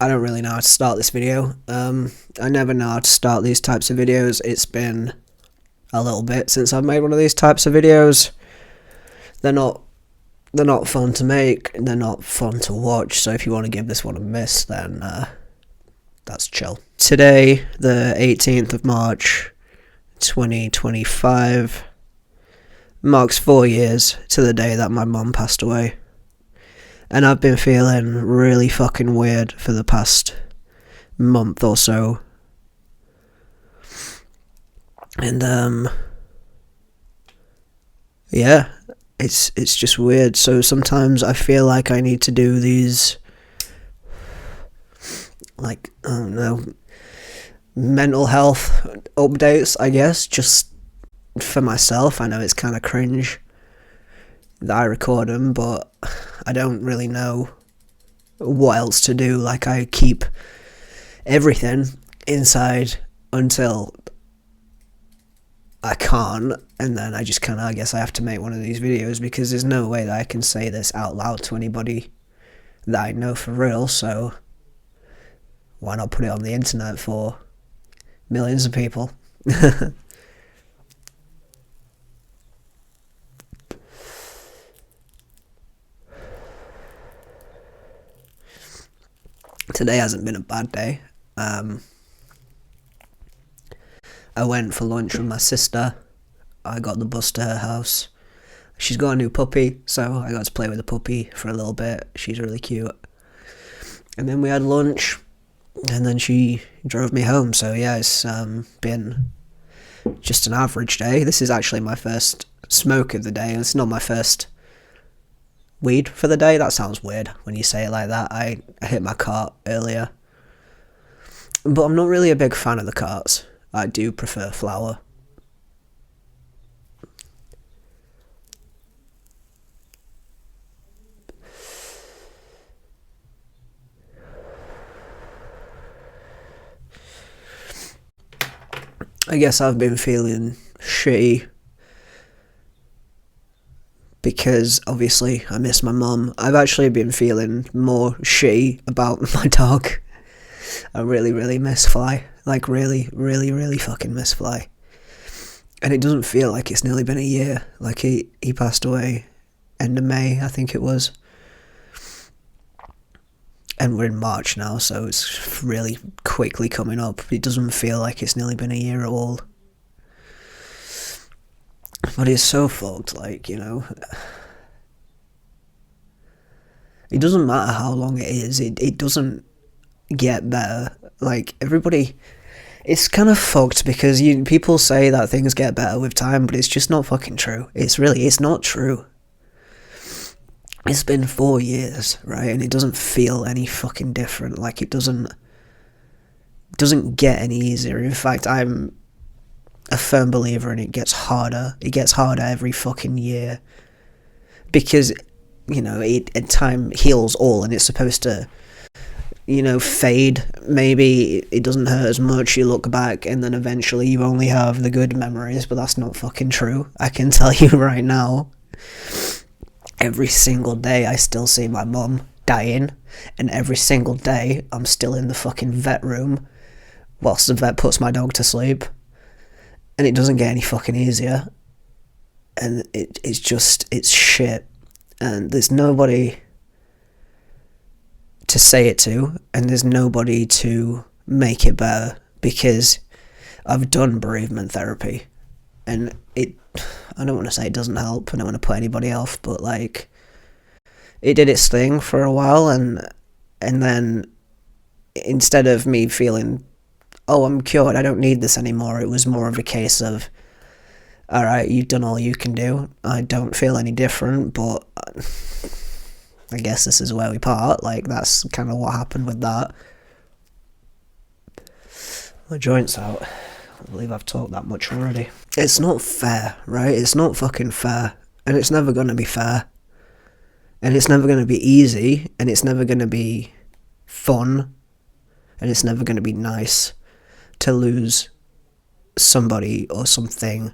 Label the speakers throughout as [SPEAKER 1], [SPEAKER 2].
[SPEAKER 1] I don't really know how to start this video. I never know how to start these types of videos. It's been a little bit since I've made one of these types of videos. They're not they're not fun to make, they're not fun to watch, so if you want to give this one a miss, then that's chill. Today, the 18th of March, 2025, marks 4 years to the day that my mum passed away. And I've been feeling really fucking weird for the past month or so. And yeah, it's just weird. So sometimes I feel like I need to do these, like, I don't know, mental health updates, I guess, just for myself. I know it's kind of cringe that I record them, but I don't really know what else to do. Like, I keep everything inside until I can't, and then I just kind of, I guess I have to make one of these videos because there's no way that I can say this out loud to anybody that I know for real, so why not put it on the internet for millions of people? Today hasn't been a bad day. I went for lunch with my sister. I got the bus to her house. She's got a new puppy, so I got to play with the puppy for a little bit. She's really cute. And then we had lunch, and then she drove me home. So yeah, it's been just an average day. This is actually my first smoke of the day. It's not my first weed for the day. That sounds weird when you say it like that. I hit my cart earlier, but I'm not really a big fan of the carts. I do prefer flower. I guess I've been feeling shitty because obviously I miss my mum. I've actually been feeling more shitty about my dog. I really miss Fly. Like, really fucking miss Fly. And it doesn't feel like it's nearly been a year. Like, he passed away end of May, I think it was. And we're in March now, so it's really quickly coming up. It doesn't feel like it's nearly been a year at all. But it's so fucked, like, you know. It doesn't matter how long it is, it doesn't get better. Like, everybody, it's kind of fucked because people say that things get better with time, but it's just not fucking true. It's not true. It's been 4 years, right, and it doesn't feel any fucking different. Like, it doesn't get any easier. In fact, I'm a firm believer in it gets harder. It gets harder every fucking year because, you know, time heals all, and it's supposed to, you know, fade. Maybe it doesn't hurt as much. You look back, and then eventually you only have the good memories, but that's not fucking true. I can tell you right now. Every single day I still see my mum dying, and every single day I'm still in the fucking vet room whilst the vet puts my dog to sleep, and it doesn't get any fucking easier, and it's shit, and there's nobody to say it to, and there's nobody to make it better, because I've done bereavement therapy, and I don't want to say it doesn't help, I don't want to put anybody off, but like, it did its thing for a while, and then instead of me feeling, oh, I'm cured, I don't need this anymore, it was more of a case of, alright, you've done all you can do, I don't feel any different, but I guess this is where we part. Like, that's kind of what happened with that. My joint's out. I believe I've talked that much already. It's not fair, right? It's not fucking fair. And it's never going to be fair. And it's never going to be easy. And it's never going to be fun. And it's never going to be nice to lose somebody or something.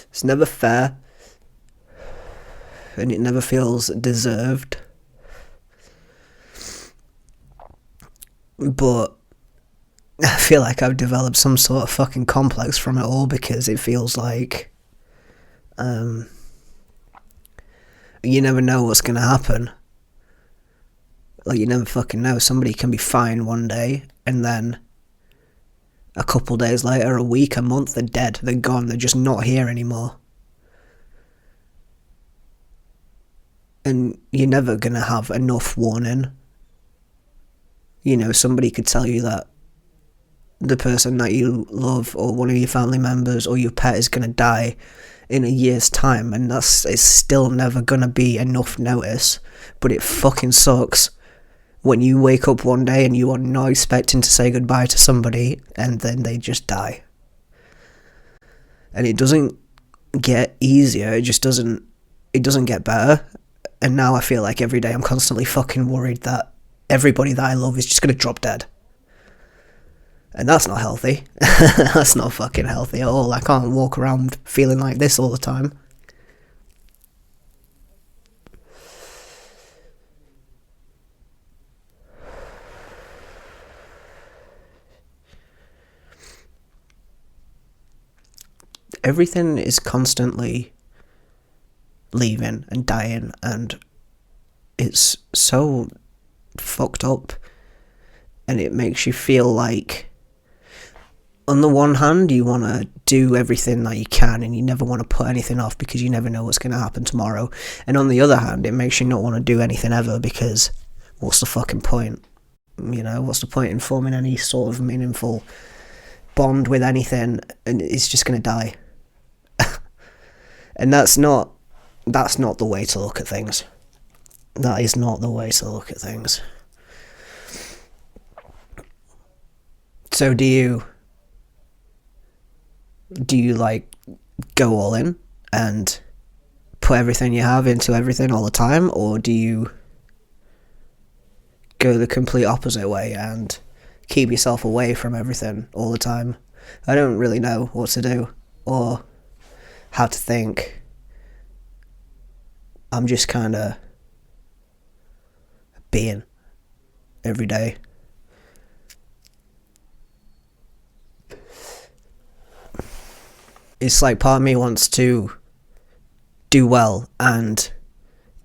[SPEAKER 1] It's never fair. and it never feels deserved. But I feel like I've developed some sort of fucking complex from it all, because it feels like you never know what's going to happen. Like, you never fucking know. Somebody can be fine one day, and then a couple days later, a week, a month, they're dead. They're gone. They're just not here anymore. And you're never going to have enough warning. You know, somebody could tell you that the person that you love, or one of your family members, or your pet is going to die in a year's time, and it's still never going to be enough notice. But it fucking sucks when you wake up one day and you are not expecting to say goodbye to somebody, and then they just die. And it doesn't get easier, it doesn't get better. And now I feel like every day I'm constantly fucking worried that everybody that I love is just going to drop dead. And that's not healthy. That's not fucking healthy at all. I can't walk around feeling like this all the time. Everything is constantly leaving and dying, and it's so fucked up, and it makes you feel like, on the one hand, you want to do everything that you can, and you never want to put anything off because you never know what's going to happen tomorrow. And on the other hand, it makes you not want to do anything ever, because what's the fucking point? You know, what's the point in forming any sort of meaningful bond with anything, and it's just going to die? And that's not the way to look at things. That is not the way to look at things. So do you like go all in and put everything you have into everything all the time, or do you go the complete opposite way and keep yourself away from everything all the time? I don't really know what to do or how to think. I'm just kind of being every day. It's like part of me wants to do well and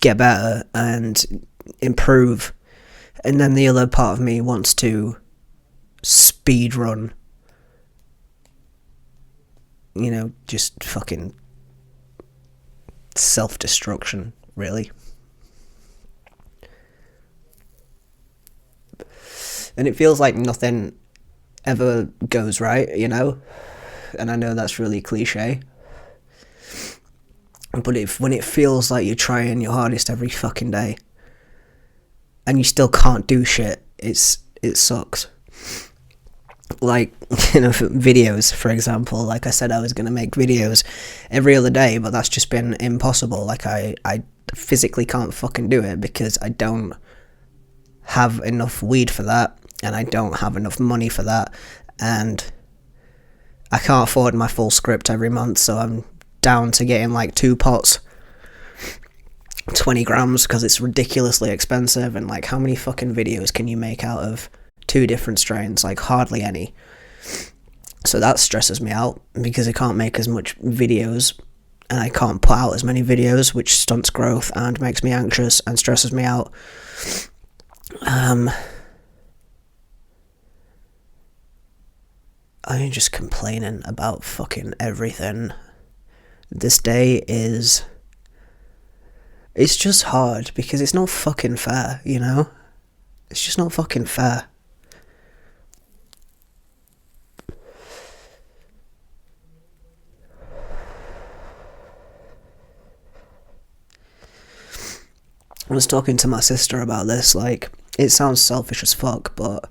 [SPEAKER 1] get better and improve, and then the other part of me wants to speed run. You know, just fucking self-destruction, really. And it feels like nothing ever goes right, you know? And I know that's really cliche. But when it feels like you're trying your hardest every fucking day and you still can't do shit, it sucks. Like, you know, videos, for example. Like I said, I was going to make videos every other day, but that's just been impossible. Like, I physically can't fucking do it because I don't have enough weed for that, and I don't have enough money for that, and I can't afford my full script every month, so I'm down to getting like 2 pots, 20 grams, because it's ridiculously expensive. And like, how many fucking videos can you make out of 2 different strains? Like, hardly any. So that stresses me out because I can't make as much videos, and I can't put out as many videos, which stunts growth and makes me anxious and stresses me out. I'm just complaining about fucking everything. This day it's just hard because it's not fucking fair, you know? It's just not fucking fair. I was talking to my sister about this. Like, it sounds selfish as fuck, but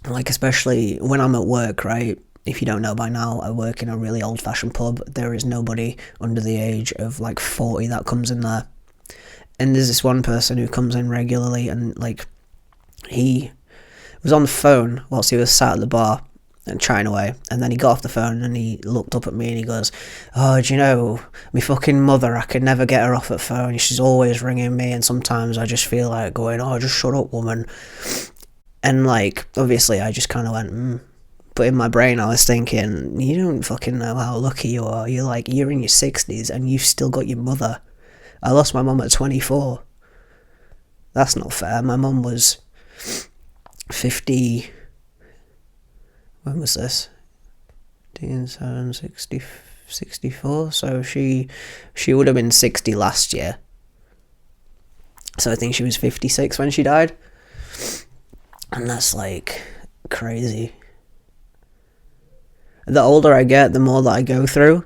[SPEAKER 1] like, especially when I'm at work, right? If you don't know by now, I work in a really old-fashioned pub. There is nobody under the age of like 40 that comes in there. And there's this one person who comes in regularly, and like, he was on the phone whilst he was sat at the bar, and chatting away. And then he got off the phone and he looked up at me and he goes, "Oh, do you know, my fucking mother, I can never get her off the phone. She's always ringing me, and sometimes I just feel like going, oh, just shut up, woman." And like, obviously I just kind of went, But in my brain I was thinking, you don't fucking know how lucky you are. You're in your 60s and you've still got your mother. I lost my mum at 24. That's not fair. My mum was 50... When was this? 64. So she would have been 60 last year. So I think she was 56 when she died. And that's like crazy. The older I get, the more that I go through,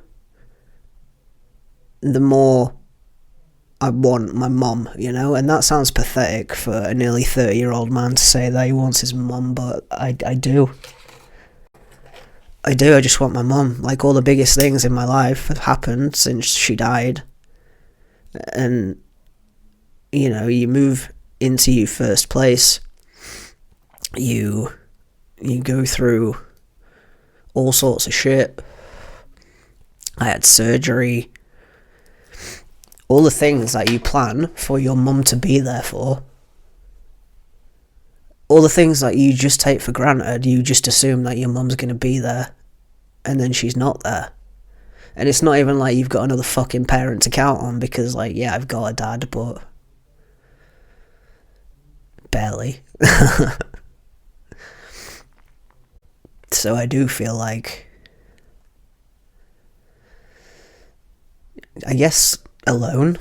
[SPEAKER 1] the more I want my mum, you know? And that sounds pathetic for a nearly 30-year-old man to say that he wants his mum, but I do. I do, I just want my mum. Like, all the biggest things in my life have happened since she died. And, you know, you move into your first place, you go through all sorts of shit. I had surgery. All the things that you plan for your mum to be there for. All the things that you just take for granted, you just assume that your mum's going to be there, and then she's not there. And it's not even like you've got another fucking parent to count on, because, like, yeah, I've got a dad, but barely. So I do feel like, I guess, alone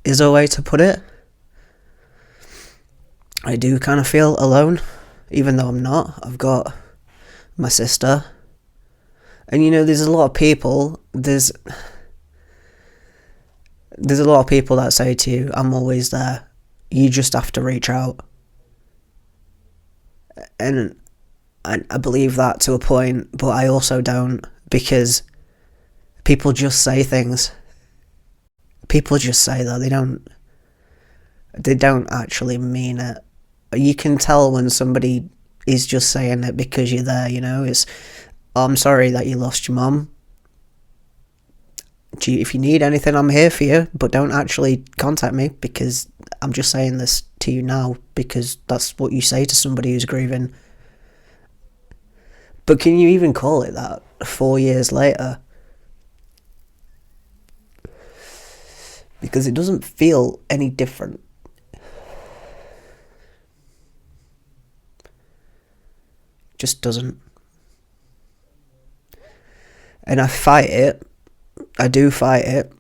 [SPEAKER 1] is a way to put it. I do kind of feel alone, even though I'm not. I've got my sister. And, you know, there's a lot of people, there's a lot of people that say to you, I'm always there. You just have to reach out. And I believe that to a point, but I also don't, because people just say things. People just say that. They don't actually mean it. You can tell when somebody is just saying it because you're there, you know? It's, oh, I'm sorry that you lost your mum. If you need anything, I'm here for you, but don't actually contact me, because I'm just saying this to you now because that's what you say to somebody who's grieving. But can you even call it that 4 years later? Because it doesn't feel any different. Just doesn't. And I fight it. I do fight it.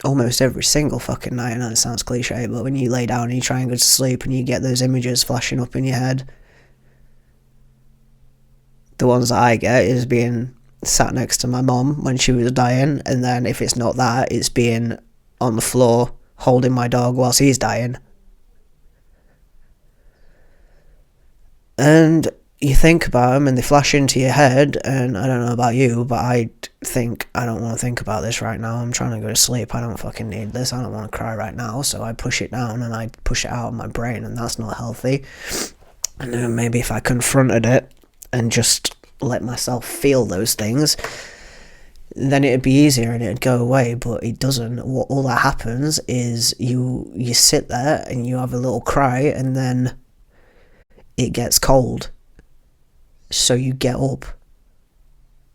[SPEAKER 1] Almost every single fucking night. I know it sounds cliche, but when you lay down and you try and go to sleep and you get those images flashing up in your head, the ones that I get is being sat next to my mum when she was dying, and then if it's not that, it's being on the floor holding my dog whilst he's dying. And you think about them and they flash into your head, and I don't know about you, but I think, I don't want to think about this right now. I'm trying to go to sleep. I don't fucking need this. I don't want to cry right now. So I push it down and I push it out of my brain, and that's not healthy. And then maybe if I confronted it and just let myself feel those things, then it'd be easier and it'd go away, but it doesn't. All that happens is you sit there and you have a little cry, and then it gets cold. So you get up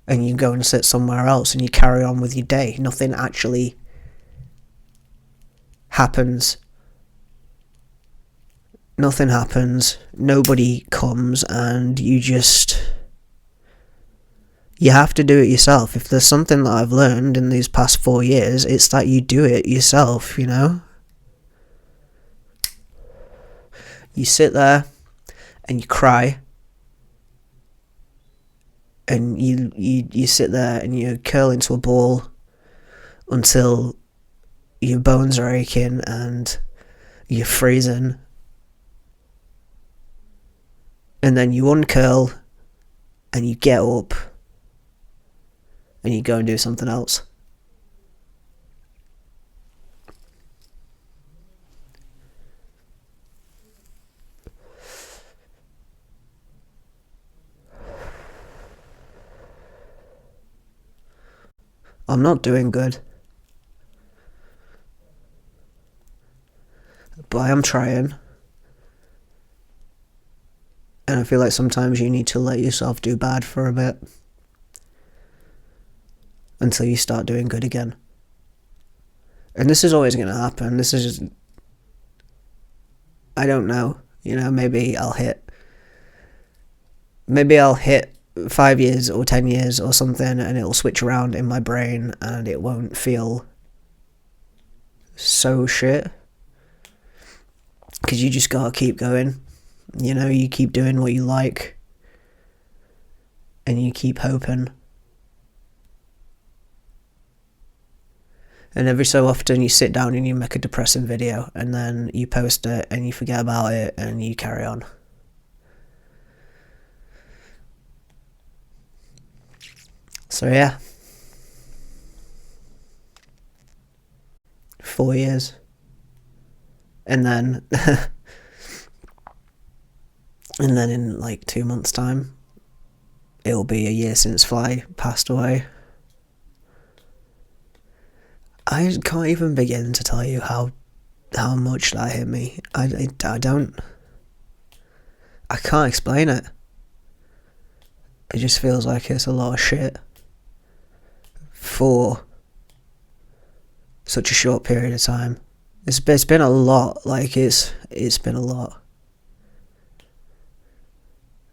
[SPEAKER 1] and you go and sit somewhere else and you carry on with your day. Nothing actually happens. Nothing happens. Nobody comes, and you have to do it yourself. If there's something that I've learned in these past 4 years, it's that you do it yourself, you know? You sit there and you cry, and you sit there and you curl into a ball until your bones are aching and you're freezing, and then you uncurl and you get up and you go and do something else. I'm not doing good. But I am trying. And I feel like sometimes you need to let yourself do bad for a bit. Until you start doing good again. And this is always going to happen. This is just... I don't know. You know, maybe I'll hit 5 years or 10 years or something, and it'll switch around in my brain and it won't feel so shit. Because you just gotta keep going. You know, you keep doing what you like. And you keep hoping. And every so often you sit down and you make a depressing video, and then you post it and you forget about it and you carry on. So yeah. 4 years. And then and then in like 2 months' time, it'll be a year since Fly passed away. I can't even begin to tell you how much that hit me. I don't. I can't explain it. It just feels like it's a lot of shit for such a short period of time. It's been a lot. Like it's been a lot.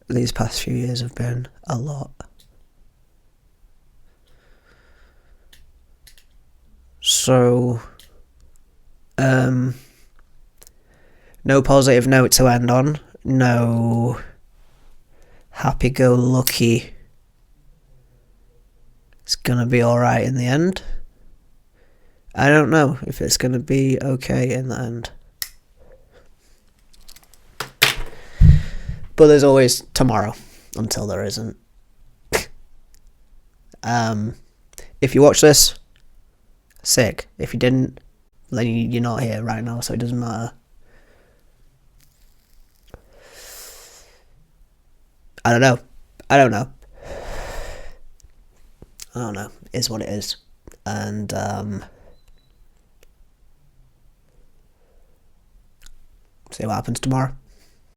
[SPEAKER 1] These past few years have been a lot. So, no positive note to end on. No happy-go-lucky. It's gonna be alright in the end. I don't know if it's gonna be okay in the end. But there's always tomorrow, until there isn't. If you watch this, sick. If you didn't, then you're not here right now, so it doesn't matter. I don't know. It is what it is. And see what happens tomorrow.